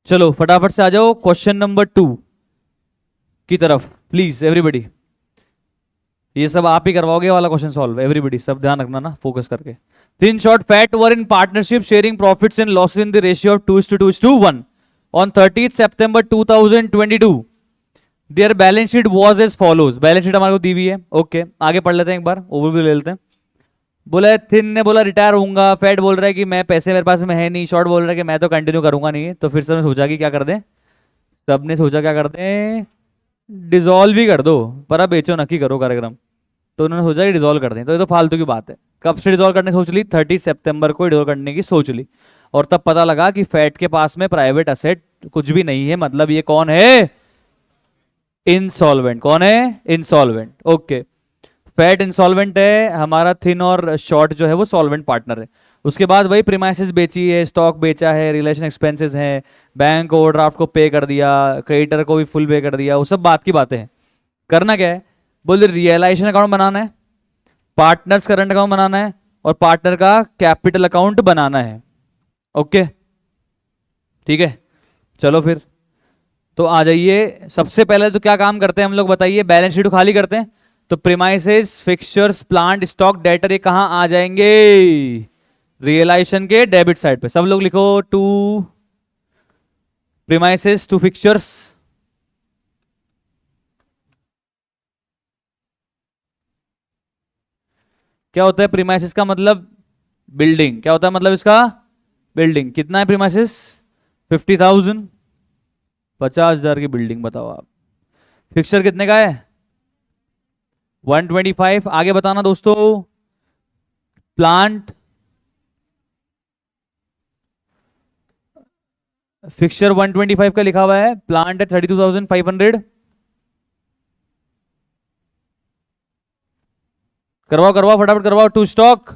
चलो फटाफट से आ जाओ क्वेश्चन नंबर 2 की तरफ, प्लीज एवरीबडी। ये सब आप ही करवाओगे वाला क्वेश्चन सॉल्व, एवरीबडी सब ध्यान रखना ना, फोकस करके। Thin Short Fat were in partnership sharing profits and losses in the ratio of 2:2:1 on 30th September 2022। Their balance sheet was as follows. Balance sheet हमारे को दी हुई है, ओके आगे पढ़ लेते हैं, एक बार ओवरव्यू ले लेते हैं। बोला थिन ने बोला रिटायर होऊंगा, फैट बोल रहा है कि मैं पैसे मेरे पास में है नहीं, शॉर्ट बोल रहा है कि मैं तो कंटिन्यू करूंगा नहीं। तो फिर सबने सोचा कि क्या कर दें, सबने सोचा क्या कर दें, डिसॉल्व ही कर दो, पर अब बेचो नकी करो कार्यक्रम। तो उन्होंने सोचा कि डिसॉल्व कर दें, तो ये तो फालतू की बात है। कब से डिसॉल्व करने की सोच ली, 30 सितंबर को डिसॉल्व करने की सोच ली। और तब पता लगा कि फैट के पास में प्राइवेट असेट कुछ भी नहीं है, मतलब ये कौन है, इंसॉल्वेंट। कौन है, इंसॉल्वेंट। ओके, फैट इंसॉल्वेंट है, हमारा थिन और शॉर्ट जो है वो सॉल्वेंट पार्टनर है। उसके बाद वही प्रीमाइसेस बेची है, स्टॉक बेचा है, रिलेशन एक्सपेंसेस हैं, बैंक ओवरड्राफ्ट को पे कर दिया, क्रेडिटर को भी फुल पे कर दिया, वो सब बात की बातें हैं। करना क्या है, बोले रियलाइजेशन अकाउंट बनाना है, पार्टनर्स करंट अकाउंट बनाना है, और पार्टनर का कैपिटल अकाउंट बनाना है। ओके ठीक है, चलो फिर तो आ जाइए। सबसे पहले तो क्या काम करते हैं हम लोग बताइए, बैलेंस शीट खाली करते हैं। तो premises, fixtures, plant, stock, debtor ये कहां आ जाएंगे, रियलाइजेशन के डेबिट साइड पे। सब लोग लिखो, टू प्रीमाइसेस टू फिक्सचर्स। क्या होता है प्रीमाइसेस का मतलब, बिल्डिंग। क्या होता है मतलब इसका, बिल्डिंग। कितना है प्रीमाइसेस, 50,000, 50,000 की बिल्डिंग, बताओ आप। फिक्सचर कितने का है, 125। आगे बताना दोस्तों, प्लांट, फिक्सचर 125 का लिखा हुआ है, प्लांट है 32,500। करवाओ करवाओ फटाफट करवाओ। To stock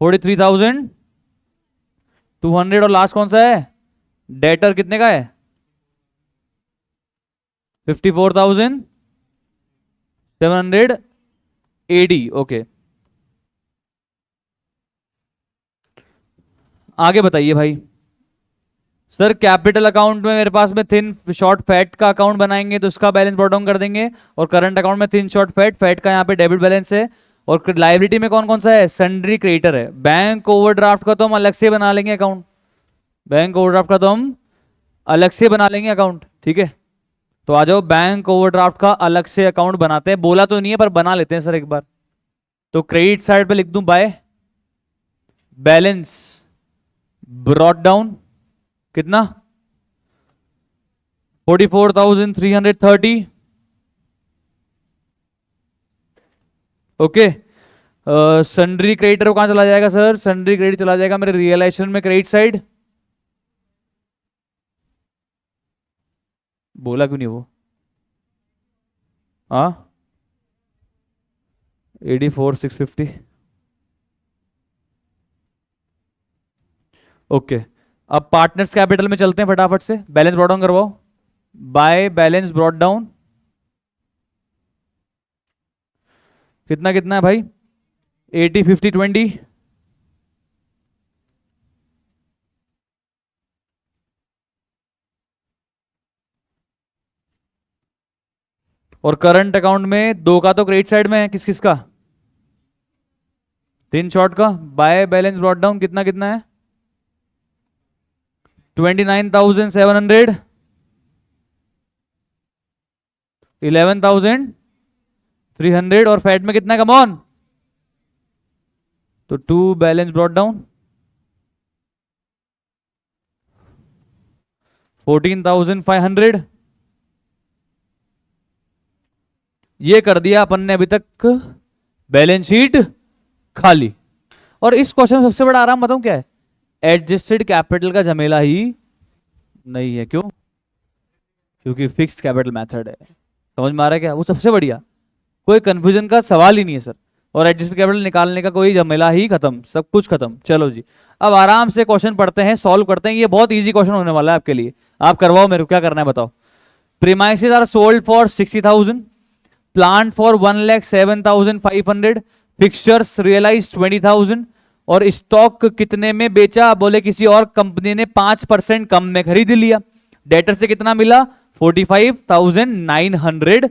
43,200। और लास्ट कौन सा है, डेटर कितने का है, 54,780। ओके आगे बताइए भाई। सर कैपिटल अकाउंट में मेरे पास में थिन शॉर्ट फैट का अकाउंट बनाएंगे तो उसका बैलेंस ब्रॉट डाउन कर देंगे, और करंट अकाउंट में थिन शॉर्ट फैट, फैट का यहाँ पे डेबिट बैलेंस है। और लाइबिलिटी में कौन कौन सा है, सन्ड्री क्रेडिटर है। बैंक ओवरड्राफ्ट का तो हम अलग से बना लेंगे अकाउंट, बैंक ओवरड्राफ्ट का तो हम अलग से बना लेंगे अकाउंट, ठीक है। तो आ जाओ, बैंक ओवरड्राफ्ट का अलग से अकाउंट बनाते हैं। बोला तो नहीं है पर बना लेते हैं सर एक बार। तो क्रेडिट साइड पे लिख दूं बाय बैलेंस ब्रॉट डाउन, कितना 44,330। ओके, सन्ड्री क्रेडिटर कहां चला जाएगा सर, सन्ड्री क्रेडिट चला जाएगा मेरे रियलाइजेशन में क्रेडिट साइड। बोला क्यों नहीं वो, हाँ 84,650। ओके, अब पार्टनर्स कैपिटल में चलते हैं फटाफट से, बैलेंस ब्रॉट डाउन करवाओ। बाय बैलेंस ब्रॉट डाउन कितना कितना है भाई, 80, 50, 20। और करंट अकाउंट में दो का तो क्रेडिट साइड में है, किस किस का, तीन शॉर्ट का। बाय बैलेंस ब्रॉट डाउन कितना कितना है, 29,700, 11,300। और फैट में कितना है, कम ऑन, तो टू बैलेंस ब्रॉट डाउन 14,500। ये कर दिया अपन ने अभी तक बैलेंस शीट खाली। और इस क्वेश्चन में सबसे बड़ा आराम बताऊं क्या है, एडजस्टेड कैपिटल का झमेला ही नहीं है। क्यों, क्योंकि फिक्स्ड कैपिटल मेथड है। समझ में आ रहा है क्या, वो सबसे बढ़िया, कोई कंफ्यूजन का सवाल ही नहीं है सर। और एडजस्टेड कैपिटल निकालने का कोई झमेला ही खत्म, सब कुछ खत्म। चलो जी, अब आराम से क्वेश्चन पढ़ते हैं, सॉल्व करते हैं। ये बहुत इजी क्वेश्चन होने वाला है आपके लिए, आप करवाओ मेरे को, क्या करना है बताओ। Premises are sold for 60,000, plant for 1,07,500, fixtures realise 20,000, और स्टॉक कितने में बेचा? बोले किसी और कंपनी ने 5% कम में खरीद लिया। डेटर से कितना मिला? 45,900।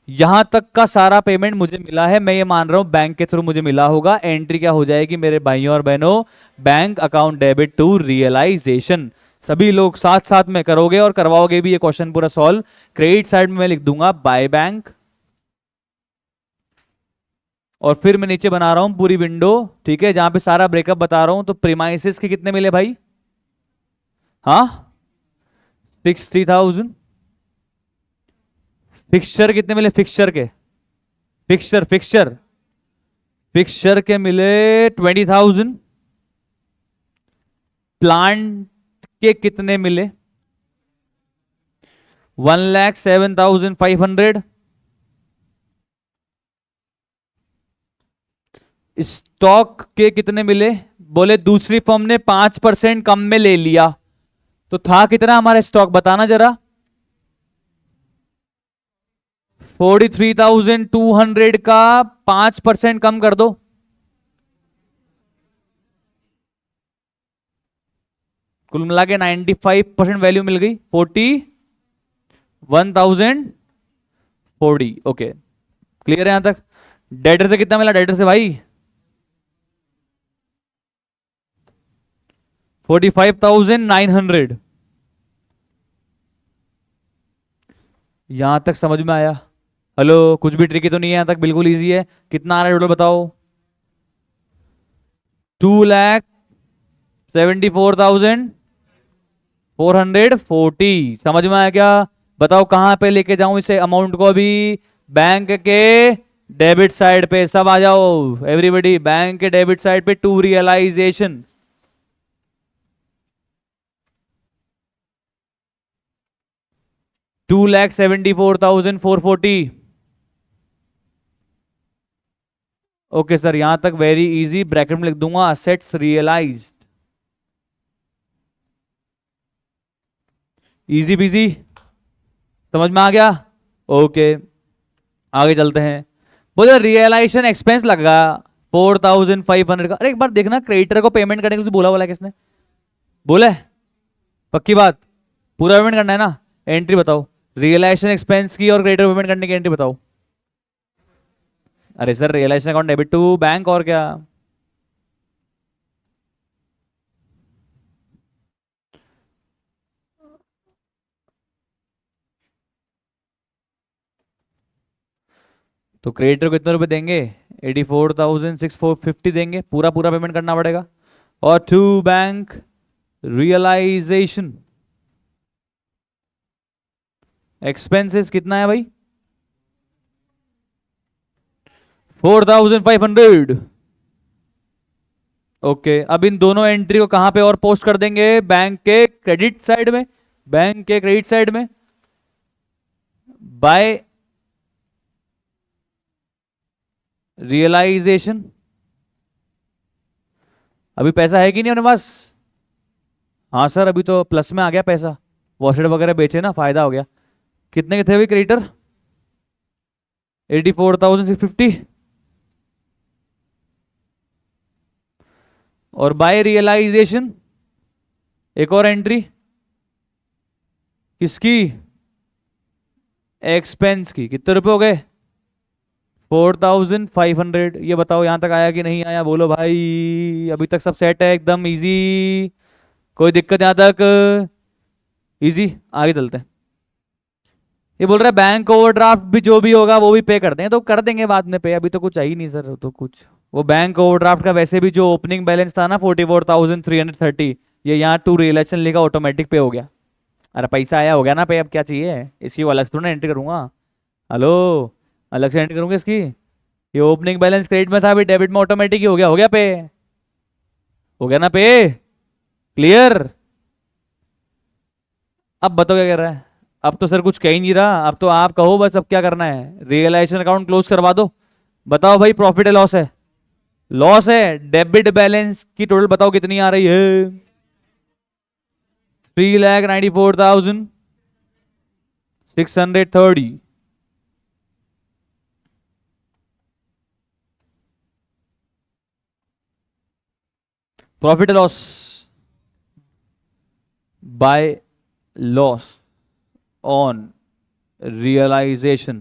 यहां तक का सारा पेमेंट मुझे मिला है, मैं ये मान रहा हूं बैंक के थ्रू मुझे मिला होगा। एंट्री क्या हो जाएगी मेरे भाइयों और बहनों? Bank account debit to realisation. सभी लोग साथ साथ में करोगे और करवाओगे भी ये क्वेश्चन पूरा सॉल्व। क्रेडिट साइड में मैं लिख दूंगा बाय बैंक, और फिर मैं नीचे बना रहा हूं पूरी विंडो, ठीक है, जहां पे सारा ब्रेकअप बता रहा हूं। तो प्रीमाइसेस के कितने मिले भाई? हाँ, 60,000। फिक्सचर कितने मिले? फिक्सचर के, फिक्सचर फिक्सचर फिक्सचर के मिले 20,000। प्लांट के कितने मिले? 1,07,500। स्टॉक के कितने मिले? बोले दूसरी फर्म ने 5% कम में ले लिया, तो था कितना हमारा स्टॉक बताना जरा? 43,200 का 5% कम कर दो, कुल मिला के 95% वैल्यू मिल गई, 41,040। ओके, क्लियर है यहां तक? डेटर से कितना मिला? डेटर से भाई 45,900। यहां तक समझ में आया? हेलो, कुछ भी ट्रिकी तो नहीं है यहां तक? बिल्कुल इजी है। कितना आ रहा है टोटल बताओ? 2,74,440। समझ में आया क्या? बताओ कहां पे लेके जाऊं इसे अमाउंट को अभी? बैंक के डेबिट साइड पे। सब आ जाओ एवरीबॉडी, बैंक के डेबिट साइड पे टू रियलाइजेशन। $2,74,440। ओके सर, यहां तक वेरी इजी। ब्रैकेट में लिख दूंगा असेट्स रियलाइज्ड। इजी बिजी, समझ में आ गया? ओके, आगे चलते हैं। बोले रियलाइजेशन एक्सपेंस लगा 4,500 का। अरे एक बार देखना, क्रेडिटर को पेमेंट करने को तो बोला किसने? बोला है? पक्की बात? पूरा पेमेंट करना है ना? एंट्री बताओ रियलाइजेशन एक्सपेंस की और क्रेडिटर पेमेंट करने की। एंट्री बताओ। अरे sir, realisation account debit to bank, और क्या? तो क्रेडिटर को कितने रुपए देंगे? 84,650 देंगे, पूरा पूरा पेमेंट करना पड़ेगा। और टू बैंक रियलाइजेशन एक्सपेंसेस कितना है भाई? 4,500। ओके, अब इन दोनों एंट्री को कहां पे और पोस्ट कर देंगे? बैंक के क्रेडिट साइड में। बैंक के क्रेडिट साइड में बाय रियलाइजेशन। अभी पैसा है कि नहीं अपने पास? हाँ सर, अभी तो प्लस में आ गया पैसा, वॉशेट वगैरह बेचे ना, फायदा हो गया। कितने के थे अभी क्रेडिटर? 84,650। और बाय रियलाइजेशन एक और एंट्री किसकी? एक्सपेंस की। कितने रुपए हो गए? 4,500। ये बताओ यहां तक आया कि नहीं आया? बोलो भाई, अभी तक सब सेट है एकदम इजी, कोई दिक्कत यहां तक? इजी। आगे चलते हैं। ये बोल रहा है बैंक ओवरड्राफ्ट भी जो भी होगा वो भी पे कर दें, तो कर देंगे बाद में पे, अभी तो कुछ चाहिए नहीं सर। तो कुछ वो बैंक ओवरड्राफ्ट का वैसे भी जो ओपनिंग बैलेंस था ना 44,330, ये यहाँ टू रिलेशन लिखा ऑटोमेटिक पे हो गया। अरे पैसा आया, हो गया ना पे, अब क्या चाहिए? इसकी वो अलग से थोड़ा एंट्री करूंगा। हेलो, अलग से एंट्री करूंगा इसकी? ये ओपनिंग बैलेंस क्रेडिट में था, अभी डेबिट में ऑटोमेटिक ही हो गया। हो गया पे? हो गया ना पे? क्लियर? अब बताओ क्या कर रहा है? अब तो सर कुछ कह ही नहीं रहा, अब तो आप कहो बस, अब क्या करना है? रियलाइजेशन अकाउंट क्लोज करवा दो। बताओ भाई, प्रॉफिट है लॉस है? लॉस है। डेबिट बैलेंस की टोटल बताओ कितनी आ रही है? 3,94,630। Profit loss by loss on realisation,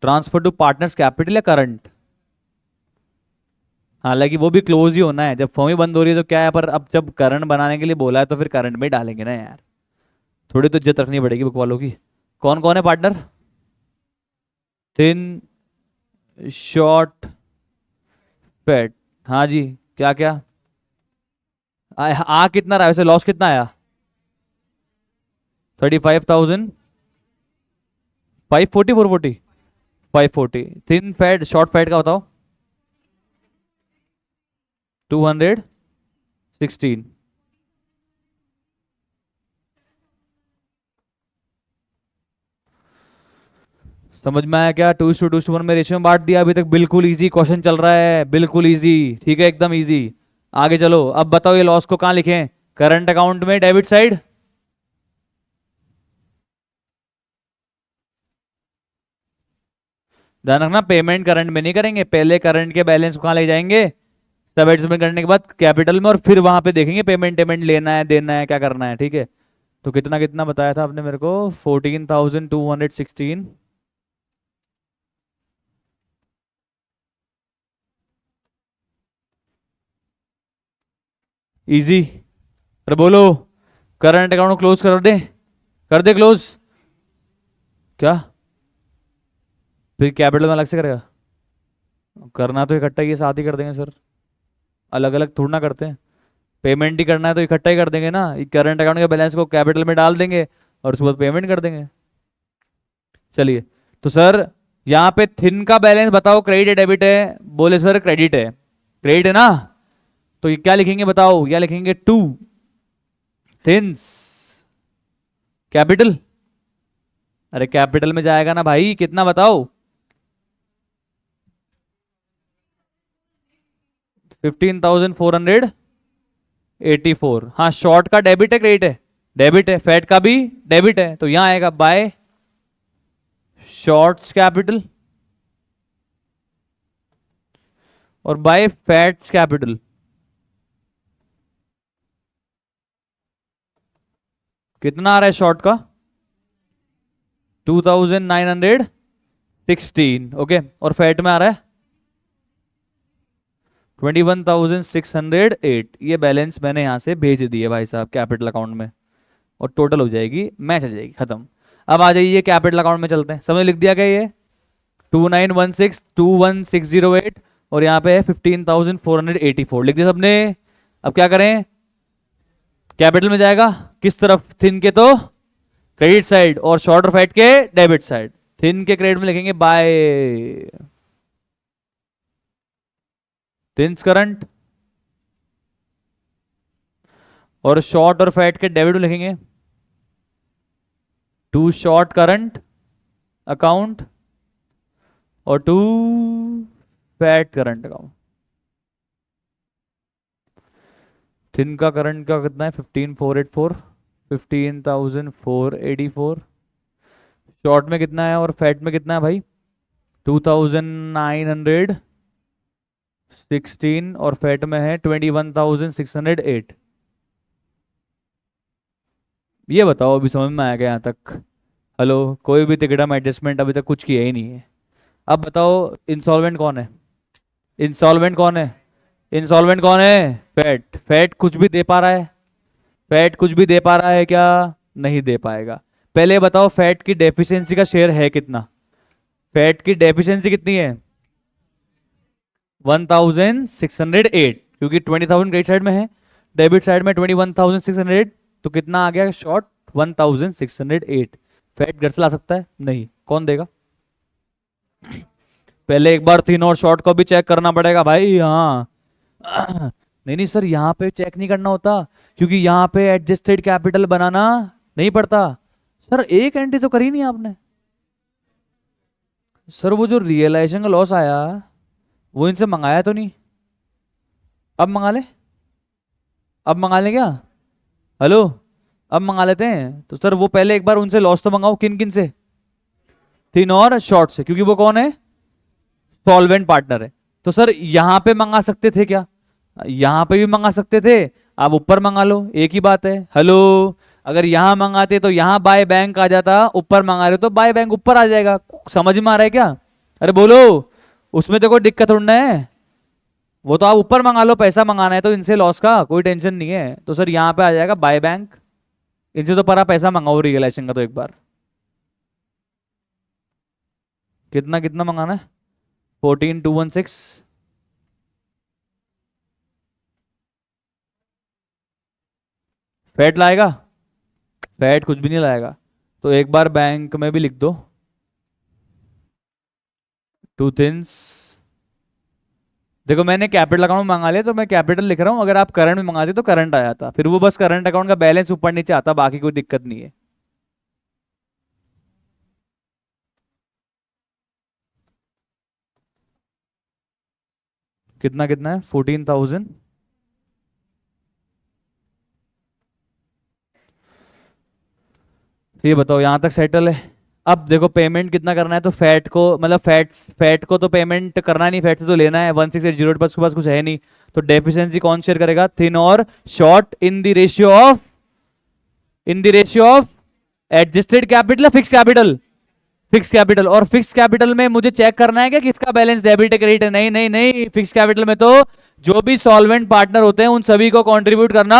transfer to partners capital या करंट। हालांकि वो भी क्लोज ही होना है, जब फर्म ही बंद हो रही है तो क्या है, पर अब जब करंट बनाने के लिए बोला है तो फिर करंट में डालेंगे ना यार, थोड़ी तो इज्जत रखनी पड़ेगी बुक वालों की। कौन कौन है पार्टनर? Thin, Short, fat. हाँ जी, क्या क्या कितना रहा वैसे, लॉस कितना आया? 35,000, 540, 440, 540। थिन फैट, शॉर्ट फैट का बताओ? 216। समझ में आया क्या? 2:2:1 में रेशियो में बांट दिया अभी तक, बिल्कुल इजी क्वेश्चन चल रहा है, बिल्कुल इजी, ठीक है, एकदम इजी। आगे चलो, अब बताओ ये लॉस को कहाँ लिखें? करंट अकाउंट में डेबिट साइड, ध्यान रखना पेमेंट करंट में नहीं करेंगे, पहले करंट के बैलेंस को कहाँ ले जाएंगे? सब एडजस्टमेंट करने के बाद कैपिटल में, और फिर वहां पे देखेंगे पेमेंट लेना है, देना है, क्या करना है, ठीक है। तो कितना कितना बताया था आपने मेरे को? 14,216। इजी। अरे बोलो, करंट अकाउंट क्लोज कर दे, कर दे क्लोज। क्या फिर कैपिटल में अलग से करेगा? करना तो इकट्ठा ही है, साथ ही कर देंगे सर, अलग अलग थोड़ा ना करते हैं। पेमेंट ही करना है तो इकट्ठा ही कर देंगे ना, करंट अकाउंट के बैलेंस को कैपिटल में डाल देंगे और उसके बाद पेमेंट कर देंगे। चलिए, तो सर यहाँ पे थिन का बैलेंस बताओ, क्रेडिट है डेबिट है? बोले सर क्रेडिट है। क्रेडिट है ना, तो ये क्या लिखेंगे बताओ? क्या लिखेंगे? To Thin's capital. अरे कैपिटल में जाएगा ना भाई, कितना बताओ? 15,484। हाँ, शॉर्ट का डेबिट है, क्रेडिट है? डेबिट है। फैट का भी डेबिट है, तो यहां आएगा बाय शॉर्ट्स कैपिटल और बाय फैट्स कैपिटल। कितना आ रहा है शॉर्ट का? 2,916। ओके, और फैट में आ रहा है 21,608। ये बैलेंस मैंने यहां से भेज दिए भाई साहब कैपिटल अकाउंट में, और टोटल हो जाएगी, मैच आ जाएगी, खत्म। अब आ जाइए कैपिटल अकाउंट में चलते हैं। समझ लिख दिया गया ये 291621,608, और यहाँ पे है 15,484 लिख दिया सबने। अब क्या करें? कैपिटल में जाएगा किस तरफ? थिन के तो क्रेडिट साइड, और शॉर्ट और फैट के डेबिट साइड। थिन के क्रेडिट में लिखेंगे बाय थिन्स करंट, और शॉर्ट और फैट के डेबिट में लिखेंगे टू शॉर्ट करंट अकाउंट और to Fat current account. Thin का करंट का कितना है? 15,484, 15,484। शॉर्ट में कितना है और फैट में कितना है भाई? 2,916, और फैट में है 21,608। ये बताओ अभी समझ में आया क्या यहाँ तक? हेलो, कोई भी तिकड़म एडजस्टमेंट अभी तक कुछ किया ही नहीं है। अब बताओ इंसॉल्वेंट कौन है? इंसॉल्वेंट कौन है? इंसॉल्वेंट कौन है? फैट। फैट कुछ भी दे पा रहा है? फैट कुछ भी दे पा रहा है क्या? नहीं दे पाएगा। पहले बताओ फैट की डेफिशिएंसी का शेयर है कितना? फैट की डेफिशिएंसी कितनी है? 1,608, क्योंकि 20,000 क्रेडिट साइड में है, डेबिट साइड में 21,608, तो कितना आ गया शॉर्ट? 1,608। फैट घर से ला सकता है? नहीं। कौन देगा? पहले एक बार थिन और शॉर्ट को भी चेक करना पड़ेगा भाई। हाँ नहीं नहीं सर, यहाँ पे चेक नहीं करना होता, क्योंकि यहाँ पे एडजस्टेड कैपिटल बनाना नहीं पड़ता। सर एक एंट्री तो करी नहीं आपने। सर वो जो रियलाइजेशन का लॉस आया, वो इनसे मंगाया तो नहीं? अब मंगा ले, अब मंगा ले क्या? हेलो, अब मंगा लेते हैं। तो सर वो पहले एक बार उनसे लॉस तो मंगाओ। किन किन से? थिन और शॉर्ट से, क्योंकि वो कौन है? सॉल्वेंट पार्टनर है। तो सर यहां पे मंगा सकते थे क्या? यहां पे भी मंगा सकते थे, आप ऊपर मंगा लो, एक ही बात है। हेलो, अगर यहां मंगाते तो यहां बाय बैंक आ जाता, ऊपर मंगा रहे हो तो बाय बैंक ऊपर आ जाएगा। समझ में आ रहा है क्या? अरे बोलो, उसमें तो कोई दिक्कत थोड़ी ना है। वो तो आप ऊपर मंगा लो, पैसा मंगाना है तो इनसे लॉस का कोई टेंशन नहीं है। तो सर यहाँ पे आ जाएगा बाय बैंक। इनसे तो पर आप पैसा मंगाओ रियलाइजेशन का तो एक बार। कितना कितना मंगाना है? 14216। फैट लाएगा? फैट कुछ भी नहीं लाएगा। तो एक बार बैंक में भी लिख दो, टू थिंस। देखो मैंने कैपिटल अकाउंट में मंगा लिया तो मैं कैपिटल लिख रहा हूँ, अगर आप करंट में मंगाते तो करंट आ जाता, फिर वो बस करंट अकाउंट का बैलेंस ऊपर नीचे आता, बाकी कोई दिक्कत नहीं है। कितना कितना है? 14,000। ये बताओ यहां तक सेटल है? अब देखो पेमेंट कितना करना है, तो फैट को मतलब फैट को तो पेमेंट करना नहीं, फैट से तो लेना है 1680 पर, उसके पास कुछ है नहीं। तो डेफिशिएंसी कौन शेयर करेगा? थिन और short in the ratio of adjusted capital, fix capital. Fix capital, और फिक्स कैपिटल में मुझे चेक करना है कि किसका बैलेंस डेबिट है क्रेडिट है। नहीं नहीं नहीं, फिक्स कैपिटल में तो जो भी सॉल्वेंट पार्टनर होते हैं उन सभी को कंट्रीब्यूट करना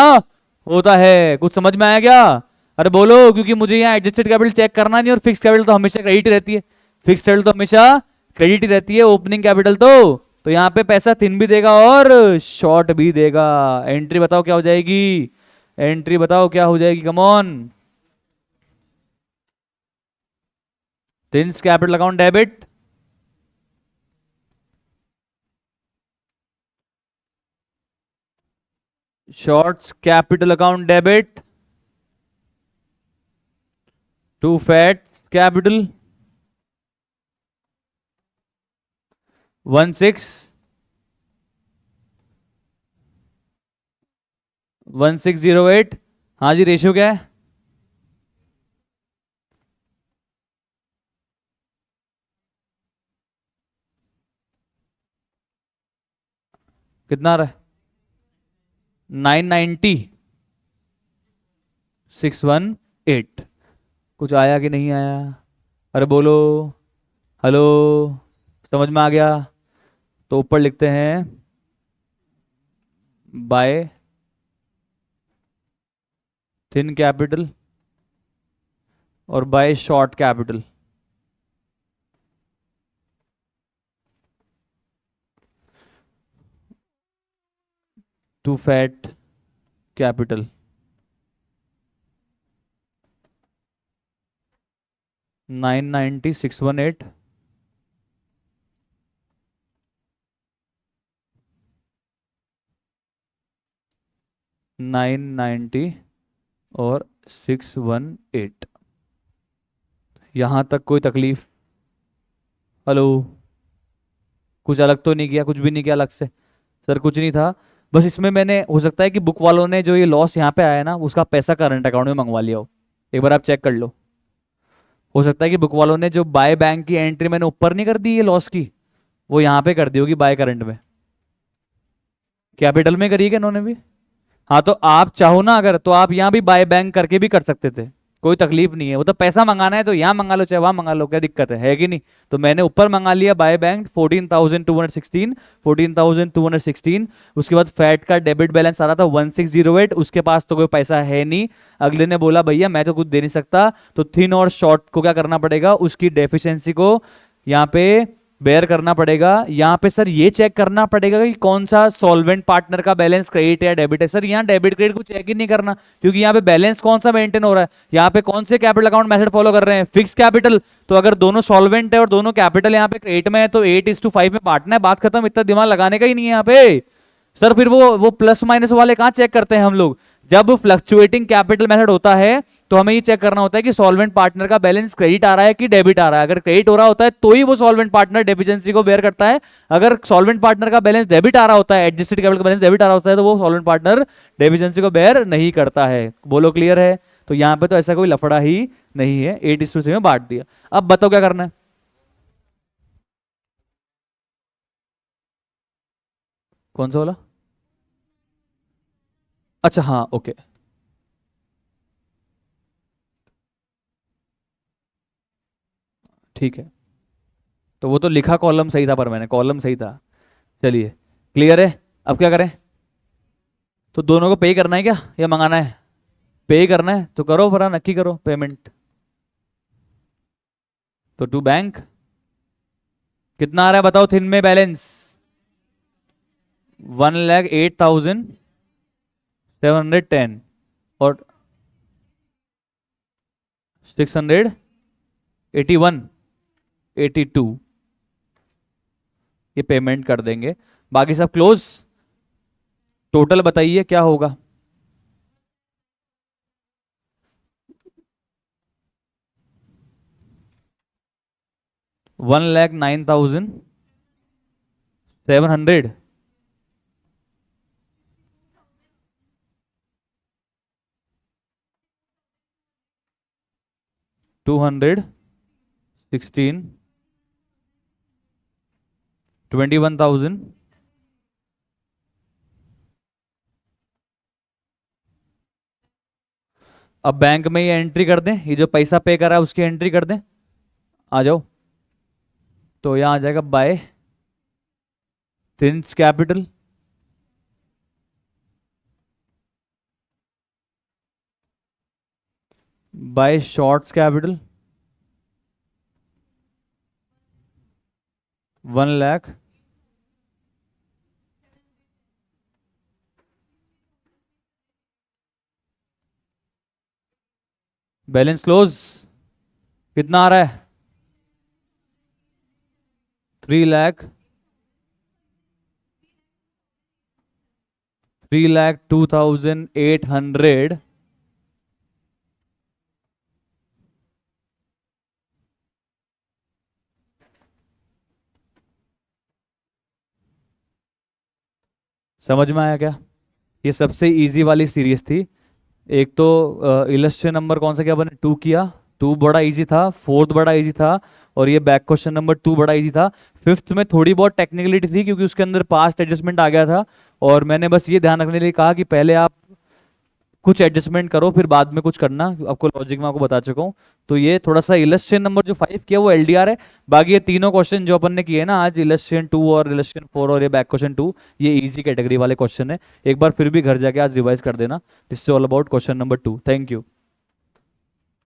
होता है। कुछ समझ में आया क्या? अरे बोलो, क्योंकि मुझे यहाँ एडजस्टेड कैपिटल चेक करना नहीं, और फिक्स कैपिटल तो हमेशा क्रेडिट ही रहती है। फिक्स कैपिटल तो हमेशा क्रेडिट ही रहती है, ओपनिंग कैपिटल तो यहाँ पे पैसा थिन भी देगा और शॉर्ट भी देगा। एंट्री बताओ क्या हो जाएगी? एंट्री बताओ क्या हो जाएगी, come on. Thin's capital account debit, Short's capital account debit, to Fat's capital 1608। हाँ जी, रेशियो क्या है? कितना आ रहा है? 990,618। कुछ आया कि नहीं आया? अरे बोलो, हेलो, समझ में आ गया? तो ऊपर लिखते हैं बाय थिन कैपिटल और by Short capital. To Fat capital 990,618। 990 और 618। यहां तक कोई तकलीफ? हेलो, कुछ अलग तो नहीं किया? कुछ भी नहीं किया अलग से? सर कुछ नहीं था, बस इसमें मैंने, हो सकता है कि बुक वालों ने जो ये लॉस यहाँ पे आया है ना, उसका पैसा करंट अकाउंट में मंगवा लिया हो। एक बार आप चेक कर लो। हो सकता है कि बुक वालों ने जो बाय बैंक की एंट्री मैंने ऊपर नहीं कर दी ये लॉस की, वो यहाँ पे कर दी होगी बाय करंट में। कैपिटल में करिएगा इन्होंने भी। हाँ तो आप चाहो ना अगर, तो आप यहाँ भी बाय बैंक करके भी कर सकते थे, कोई तकलीफ नहीं है। वो तो पैसा मंगाना है तो यहाँ मंगा लो चाहे वहां मंगा लो, क्या दिक्कत है कि नहीं? तो मैंने ऊपर मंगा लिया बाय बैंक 14,216, 14,216। उसके बाद फैट का डेबिट बैलेंस आ रहा था 1608, उसके पास तो कोई पैसा है नहीं। अगले ने बोला भैया मैं तो कुछ दे नहीं सकता, तो थिन और शॉर्ट को क्या करना पड़ेगा, उसकी डेफिशिएंसी को यहाँ पे बेयर करना पड़ेगा। यहाँ पे सर ये चेक करना पड़ेगा कि कौन सा सॉल्वेंट पार्टनर का बैलेंस क्रेडिट या डेबिट है। सर यहाँ डेबिट क्रेडिट को चेक ही नहीं करना, क्योंकि यहाँ पे बैलेंस कौन सा मेंटेन हो रहा है। यहाँ पे कौन से कैपिटल अकाउंट मेथड फॉलो कर रहे हैं? Fix capital. तो अगर दोनों सॉल्वेंट है और दोनों कैपिटल यहाँ पे क्रेडिट में है तो 8:5 में बांटना है, बात खत्म। इतना दिमाग लगाने का ही नहीं है यहाँ पे। सर फिर वो प्लस माइनस वाले कहाँ चेक करते हैं हम लोग? जब फ्लक्चुएटिंग कैपिटल मेथड होता है तो हमें ये चेक करना होता है कि सॉल्वेंट पार्टनर का बैलेंस क्रेडिट आ रहा है कि डेबिट आ रहा है। अगर क्रेडिट हो रहा होता है तो ही वो सॉल्वेंट पार्टनर डेफिशिएंसी को बेयर करता है। अगर सॉल्वेंट पार्टनर का बैलेंस डेबिट आ रहा होता है, एडजस्टेड कैपिटल का बैलेंस डेबिट आ रहा होता है, तो वो सॉल्वेंट पार्टनर डेफिशिएंसी को बेयर नहीं करता है। बोलो क्लियर है? तो यहाँ पे तो ऐसा कोई लफड़ा ही नहीं है, 8:3 में बांट दिया। अब बताओ क्या करना है? कौन सा वाला? अच्छा हाँ ओके। ठीक है, तो वो तो लिखा कॉलम सही था, पर मैंने कॉलम सही था। चलिए क्लियर है। अब क्या करें? तो दोनों को पे करना है क्या या मंगाना है? पे करना है तो करो, पर नक्की करो पेमेंट। तो टू बैंक कितना आ रहा है बताओ, थिन में बैलेंस 1,08,710 और 681, 82 ये पेमेंट कर देंगे, बाकी सब क्लोज। टोटल बताइए क्या होगा? 1,09,700, 216, 21,000। अब बैंक में ये एंट्री कर दें, ये जो पैसा पे करा है उसकी एंट्री कर दें। आ जाओ। तो यहाँ आ जाएगा by Thin's capital, by Short's capital 1 lakh, balance close कितना आ रहा है? 3 लाख, 3,02,800। समझ में आया क्या? ये सबसे इजी वाली सीरीज थी। एक तो इलस्ट्रेशन नंबर कौन सा क्या बने, 2 किया, 2 बड़ा इजी था, फोर्थ बड़ा इजी था, और ये बैक क्वेश्चन नंबर 2 बड़ा इजी था। फिफ्थ में थोड़ी बहुत टेक्निकलिटी थी क्योंकि उसके अंदर पास्ट एडजस्टमेंट आ गया था, और मैंने बस ये ध्यान रखने के लिए कहा कि पहले आप कुछ एडजस्टमेंट करो फिर बाद में कुछ करना, आपको लॉजिक में आपको बता चुका हूँ। तो ये थोड़ा सा इलस्ट्रेशन नंबर जो 5 किया वो एलडीआर है। बाकी ये तीनों क्वेश्चन जो अपन ने किए ना आज, इलस्ट्रेशन 2 और इलस्ट्रेशन 4 और ये बैक क्वेश्चन 2, ये इजी कैटेगरी वाले क्वेश्चन है। एक बार फिर भी घर जाके आज रिवाइज कर देना। This is all about question number 2। Thank you.